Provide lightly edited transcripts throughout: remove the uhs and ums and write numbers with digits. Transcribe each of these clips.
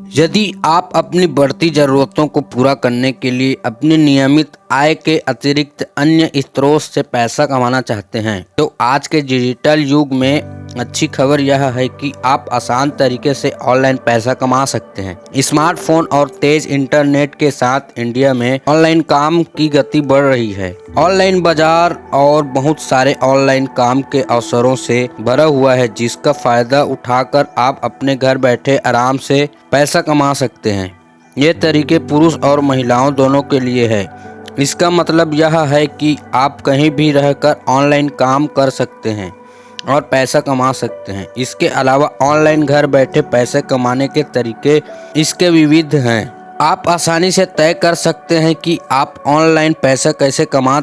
यदि आप अपनी बढ़ती ज़रूरतों को पूरा करने के लिए अपनी नियमित आय के अतिरिक्त अन्य स्रोत से पैसा कमाना चाहते हैं तो आज के डिजिटल युग में अच्छी खबर यह है कि आप आसान तरीके से ऑनलाइन पैसा कमा सकते हैं। स्मार्टफोन और तेज इंटरनेट के साथ इंडिया में ऑनलाइन काम की गति बढ़ रही है। ऑनलाइन बाजार और बहुत सारे ऑनलाइन काम के अवसरों से भरा हुआ है, जिसका फायदा उठाकर आप अपने घर बैठे आराम से पैसा कमा सकते हैं। ये तरीके पुरुष और महिलाओं दोनों के लिए है। इसका मतलब यह है कि आप कहीं भी रहकर ऑनलाइन काम कर सकते हैं और पैसा कमा सकते हैं। इसके अलावा ऑनलाइन घर बैठे पैसे कमाने के तरीके इसके विविध हैं। आप आसानी से तय कर सकते हैं कि आप ऑनलाइन पैसा कैसे कमा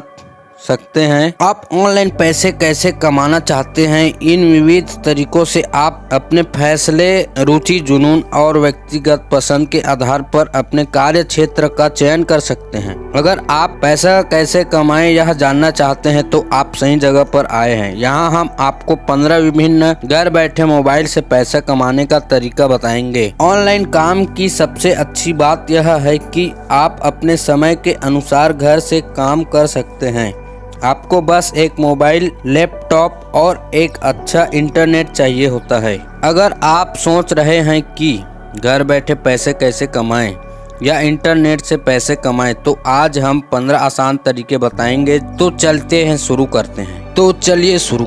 सकते हैं। आप ऑनलाइन पैसे कैसे कमाना चाहते हैं। इन विविध तरीकों से आप अपने फैसले, रुचि, जुनून और व्यक्तिगत पसंद के आधार पर अपने कार्य क्षेत्र का चयन कर सकते हैं। अगर आप पैसा कैसे कमाएं यह जानना चाहते हैं तो आप सही जगह पर आए हैं। यहाँ हम आपको 15 विभिन्न घर बैठे मोबाइल से पैसा कमाने का तरीका बताएंगे। ऑनलाइन काम की सबसे अच्छी बात यह है कि आप अपने समय के अनुसार घर से काम कर सकते हैं। आपको बस एक मोबाइल, लैपटॉप और एक अच्छा इंटरनेट चाहिए होता है। अगर आप सोच रहे हैं कि घर बैठे पैसे कैसे कमाएं या इंटरनेट से पैसे कमाएं तो आज हम 15 आसान तरीके बताएंगे। तो चलिए शुरू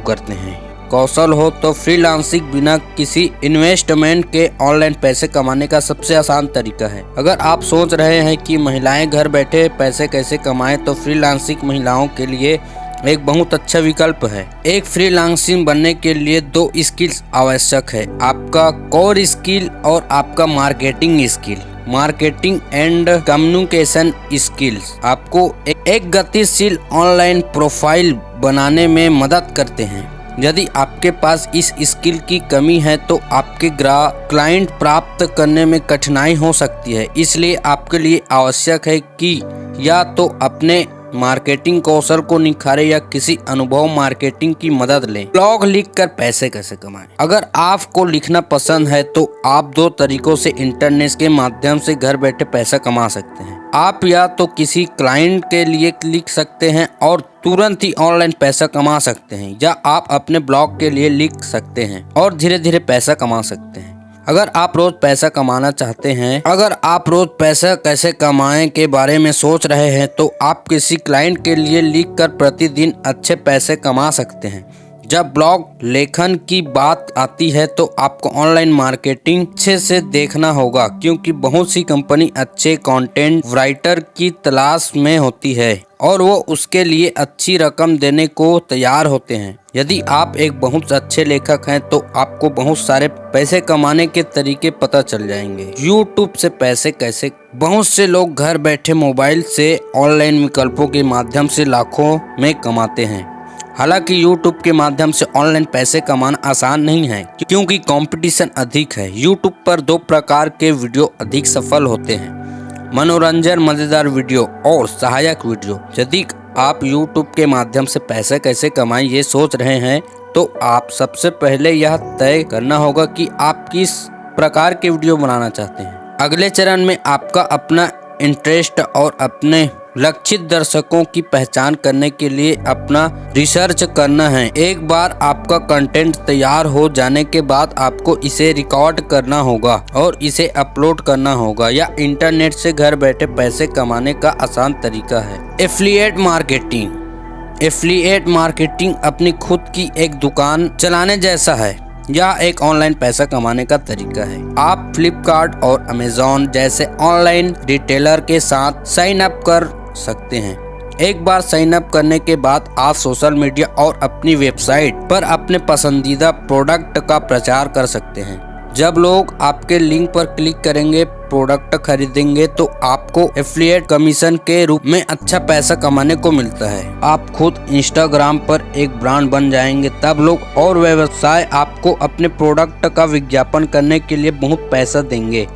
करते हैं। कौशल हो तो फ्रीलांसिंग बिना किसी इन्वेस्टमेंट के ऑनलाइन पैसे कमाने का सबसे आसान तरीका है। अगर आप सोच रहे हैं कि महिलाएं घर बैठे पैसे कैसे कमाएं तो फ्रीलांसिंग महिलाओं के लिए एक बहुत अच्छा विकल्प है। एक फ्रीलांसिंग बनने के लिए 2 स्किल्स आवश्यक है, आपका कोर स्किल और आपका marketing skill. Marketing and communication skills आपको एक गतिशील ऑनलाइन प्रोफाइल बनाने में मदद करते हैं। यदि आपके पास इस स्किल की कमी है तो आपके क्लाइंट प्राप्त करने में कठिनाई हो सकती है। इसलिए आपके लिए आवश्यक है कि या तो अपने मार्केटिंग कौशल को निखारें या किसी अनुभव मार्केटिंग की मदद लें। ब्लॉग लिखकर पैसे कैसे कमाएं। अगर आपको लिखना पसंद है तो आप 2 तरीकों से इंटरनेट के माध्यम से घर बैठे पैसा कमा सकते हैं। आप या तो किसी क्लाइंट के लिए लिख सकते हैं और तुरंत ही ऑनलाइन पैसा कमा सकते हैं, या आप अपने ब्लॉग के लिए लिख सकते हैं और धीरे धीरे पैसा कमा सकते हैं। अगर आप रोज पैसा कमाना चाहते हैं, अगर आप रोज पैसा कैसे कमाएं के बारे में सोच रहे हैं तो आप किसी क्लाइंट के लिए लिखकर प्रतिदिन अच्छे पैसे कमा सकते हैं। जब ब्लॉग लेखन की बात आती है तो आपको ऑनलाइन मार्केटिंग अच्छे से देखना होगा, क्योंकि बहुत सी कंपनी अच्छे कंटेंट राइटर की तलाश में होती है और वो उसके लिए अच्छी रकम देने को तैयार होते हैं। यदि आप एक बहुत अच्छे लेखक हैं तो आपको बहुत सारे पैसे कमाने के तरीके पता चल जाएंगे। यूट्यूब से पैसे कैसे। बहुत से लोग घर बैठे मोबाइल से ऑनलाइन विकल्पों के माध्यम से लाखों में कमाते हैं। हालांकि YouTube के माध्यम से ऑनलाइन पैसे कमाना आसान नहीं है, क्योंकि कंपटीशन अधिक है। YouTube पर 2 प्रकार के वीडियो अधिक सफल होते हैं, मनोरंजन मजेदार वीडियो और सहायक वीडियो। यदि आप YouTube के माध्यम से पैसे कैसे कमाएं ये सोच रहे हैं तो आप सबसे पहले यह तय करना होगा कि आप किस प्रकार के वीडियो बनाना चाहते हैं। अगले चरण में आपका अपना इंटरेस्ट और अपने लक्षित दर्शकों की पहचान करने के लिए अपना रिसर्च करना है। एक बार आपका कंटेंट तैयार हो जाने के बाद आपको इसे रिकॉर्ड करना होगा और इसे अपलोड करना होगा। या इंटरनेट से घर बैठे पैसे कमाने का आसान तरीका है एफिलिएट मार्केटिंग। एफिलिएट मार्केटिंग अपनी खुद की एक दुकान चलाने जैसा है। यह एक ऑनलाइन पैसा कमाने का तरीका है। आप फ्लिपकार्ट और अमेज़न जैसे ऑनलाइन रिटेलर के साथ साइन अप कर सकते हैं। एक बार साइन अप करने के बाद आप सोशल मीडिया और अपनी वेबसाइट पर अपने पसंदीदा प्रोडक्ट का प्रचार कर सकते हैं। जब लोग आपके लिंक पर क्लिक करेंगे, प्रोडक्ट खरीदेंगे तो आपको एफिलिएट कमीशन के रूप में अच्छा पैसा कमाने को मिलता है। आप खुद इंस्टाग्राम पर एक ब्रांड बन जाएंगे, तब लोग और व्यवसाय आपको अपने प्रोडक्ट का विज्ञापन करने के लिए बहुत पैसा देंगे।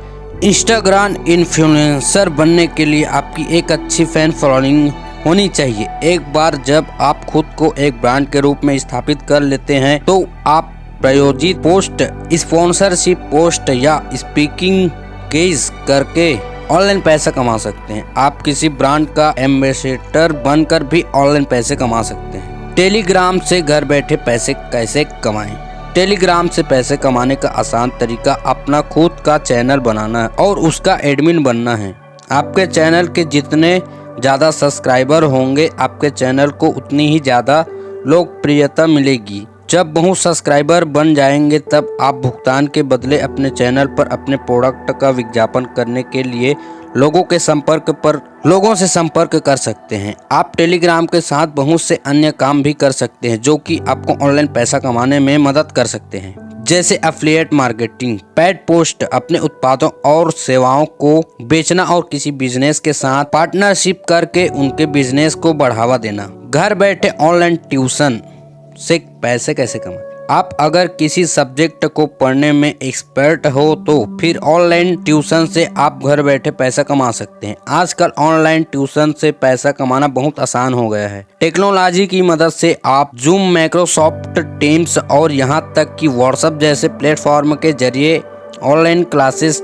इंस्टाग्राम इन्फ्लुएंसर बनने के लिए आपकी एक अच्छी फैन फॉलोइंग होनी चाहिए। एक बार जब आप खुद को एक ब्रांड के रूप में स्थापित कर लेते हैं तो आप प्रायोजित पोस्ट, स्पॉन्सरशिप पोस्ट या स्पीकिंग एंगेज करके ऑनलाइन पैसा कमा सकते हैं। आप किसी ब्रांड का एम्बेसडर बनकर भी ऑनलाइन पैसे कमा सकते हैं। टेलीग्राम से घर बैठे पैसे कैसे कमाएं? टेलीग्राम से पैसे कमाने का आसान तरीका अपना खुद का चैनल बनाना है और उसका एडमिन बनना है। आपके चैनल के जितने ज़्यादा सब्सक्राइबर होंगे, आपके चैनल को उतनी ही ज़्यादा लोकप्रियता मिलेगी। जब बहुत सब्सक्राइबर बन जाएंगे तब आप भुगतान के बदले अपने चैनल पर अपने प्रोडक्ट का विज्ञापन करने के लिए लोगों से संपर्क कर सकते हैं। आप टेलीग्राम के साथ बहुत से अन्य काम भी कर सकते हैं जो कि आपको ऑनलाइन पैसा कमाने में मदद कर सकते हैं, जैसे एफिलिएट मार्केटिंग, पेड पोस्ट, अपने उत्पादों और सेवाओं को बेचना और किसी बिजनेस के साथ पार्टनरशिप करके उनके बिजनेस को बढ़ावा देना। घर बैठे ऑनलाइन ट्यूशन से पैसे कैसे कमाएं? आप अगर किसी सब्जेक्ट को पढ़ने में एक्सपर्ट हो तो फिर ऑनलाइन ट्यूशन से आप घर बैठे पैसा कमा सकते हैं। आजकल ऑनलाइन ट्यूशन से पैसा कमाना बहुत आसान हो गया है। टेक्नोलॉजी की मदद से आप जूम, माइक्रोसॉफ्ट टीम्स और यहाँ तक कि व्हाट्सएप जैसे प्लेटफॉर्म के जरिए ऑनलाइन क्लासेस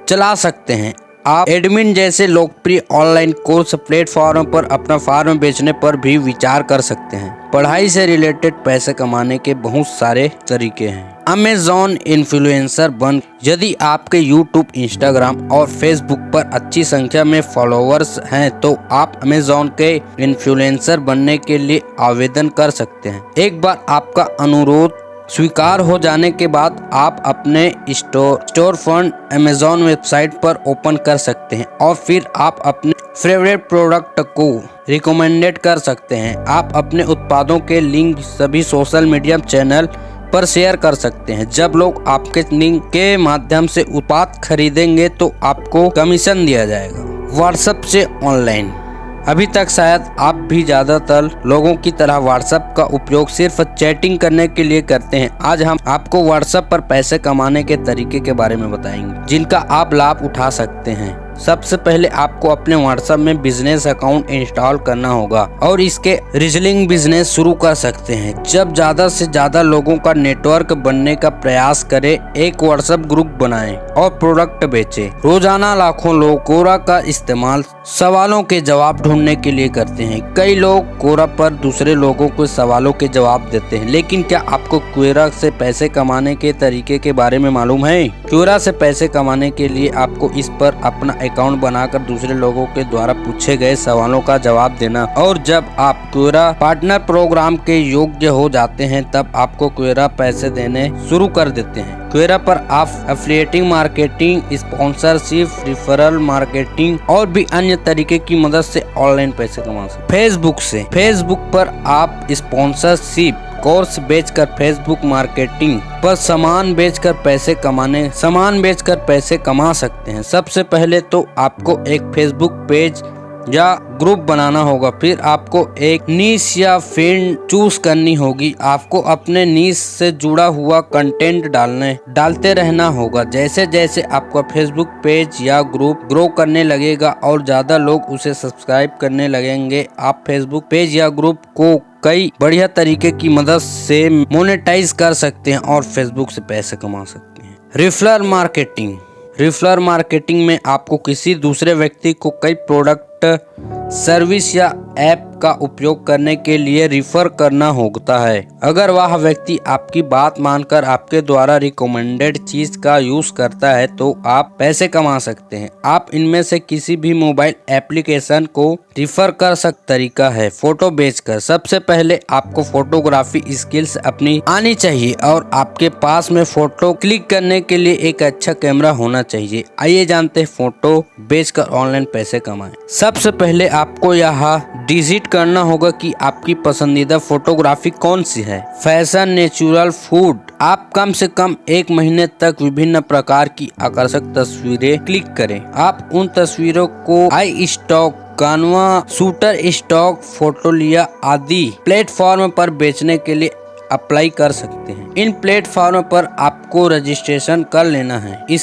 चला सकते हैं। आप एडमिन जैसे लोकप्रिय ऑनलाइन कोर्स प्लेटफॉर्म पर अपना फार्म बेचने पर भी विचार कर सकते हैं। पढ़ाई से रिलेटेड पैसे कमाने के बहुत सारे तरीके हैं। अमेज़न इन्फ्लुएंसर बन, यदि आपके यूट्यूब, इंस्टाग्राम और फेसबुक पर अच्छी संख्या में फॉलोअर्स हैं तो आप अमेज़न के इन्फ्लुएंसर बनने के लिए आवेदन कर सकते हैं। एक बार आपका अनुरोध स्वीकार हो जाने के बाद आप अपने स्टोर फ्रंट अमेज़न वेबसाइट पर ओपन कर सकते हैं और फिर आप अपने फेवरेट प्रोडक्ट को रिकमेंडेड कर सकते हैं। आप अपने उत्पादों के लिंक सभी सोशल मीडिया चैनल पर शेयर कर सकते हैं। जब लोग आपके लिंक के माध्यम से उत्पाद खरीदेंगे तो आपको कमीशन दिया जाएगा। व्हाट्सएप से ऑनलाइन, अभी तक शायद आप भी ज़्यादातर लोगों की तरह व्हाट्सएप का उपयोग सिर्फ चैटिंग करने के लिए करते हैं। आज हम आपको व्हाट्सएप पर पैसे कमाने के तरीके के बारे में बताएंगे जिनका आप लाभ उठा सकते हैं। सबसे पहले आपको अपने व्हाट्सएप में बिजनेस अकाउंट इंस्टॉल करना होगा और इसके रिजलिंग बिजनेस शुरू कर सकते हैं। जब ज्यादा से ज्यादा लोगों का नेटवर्क बनने का प्रयास करें, एक व्हाट्सएप ग्रुप बनाएं और प्रोडक्ट बेचें। रोजाना लाखों लोग कोरा का इस्तेमाल सवालों के जवाब ढूंढने के लिए करते हैं। कई लोग कोरा पर दूसरे लोगों को सवालों के जवाब देते हैं, लेकिन क्या आपको क्वेरा से पैसे कमाने के तरीके के बारे में मालूम है? क्वेरा से पैसे कमाने के लिए आपको इस पर अपना अकाउंट बनाकर दूसरे लोगों के द्वारा पूछे गए सवालों का जवाब देना, और जब आप क्वेरा पार्टनर प्रोग्राम के योग्य हो जाते हैं तब आपको क्वेरा पैसे देने शुरू कर देते हैं। क्वेरा पर आप affiliating marketing, sponsorship, referral marketing और भी अन्य तरीके की मदद से ऑनलाइन पैसे कमा सकते हैं। फेसबुक पर आप स्पॉन्सरशिप कोर्स बेचकर फेसबुक मार्केटिंग पर सामान बेचकर पैसे कमा सकते हैं। सबसे पहले तो आपको एक फेसबुक पेज या ग्रुप बनाना होगा, फिर आपको एक नीश या फील्ड चूज करनी होगी। आपको अपने नीश से जुड़ा हुआ कंटेंट डालते रहना होगा। जैसे जैसे आपका फेसबुक पेज या ग्रुप ग्रो करने लगेगा और ज्यादा लोग उसे सब्सक्राइब करने लगेंगे, आप फेसबुक पेज या ग्रुप को कई बढ़िया तरीके की मदद से मोनेटाइज कर सकते हैं और फेसबुक से पैसे कमा सकते हैं। रिफरल मार्केटिंग में आपको किसी दूसरे व्यक्ति को कई प्रोडक्ट, सर्विस या ऐप का उपयोग करने के लिए रिफर करना होता है। अगर वह व्यक्ति आपकी बात मानकर आपके द्वारा रिकमेंडेड चीज का यूज करता है तो आप पैसे कमा सकते हैं। आप इनमें से किसी भी मोबाइल एप्लीकेशन को रिफर कर सकते। तरीका है फोटो बेचकर। सबसे पहले आपको फोटोग्राफी स्किल्स अपनी आनी चाहिए और आपके पास में फोटो क्लिक करने के लिए एक अच्छा कैमरा होना चाहिए। आइए जानते हैं फोटो बेचकर ऑनलाइन पैसे कमाएं। सबसे पहले आपको यह डिसाइड करना होगा कि आपकी पसंदीदा फोटोग्राफी कौन सी है। Fashion, natural, food. आप कम से कम 1 महीने तक विभिन्न प्रकार की आकर्षक तस्वीरें क्लिक करें। आप उन तस्वीरों को आई स्टॉक, कानवा, शूटर स्टॉक, फोटोलिया आदि प्लेटफॉर्म पर बेचने के लिए अप्लाई कर सकते हैं। इन प्लेटफॉर्म पर आपको रजिस्ट्रेशन कर लेना है। इसके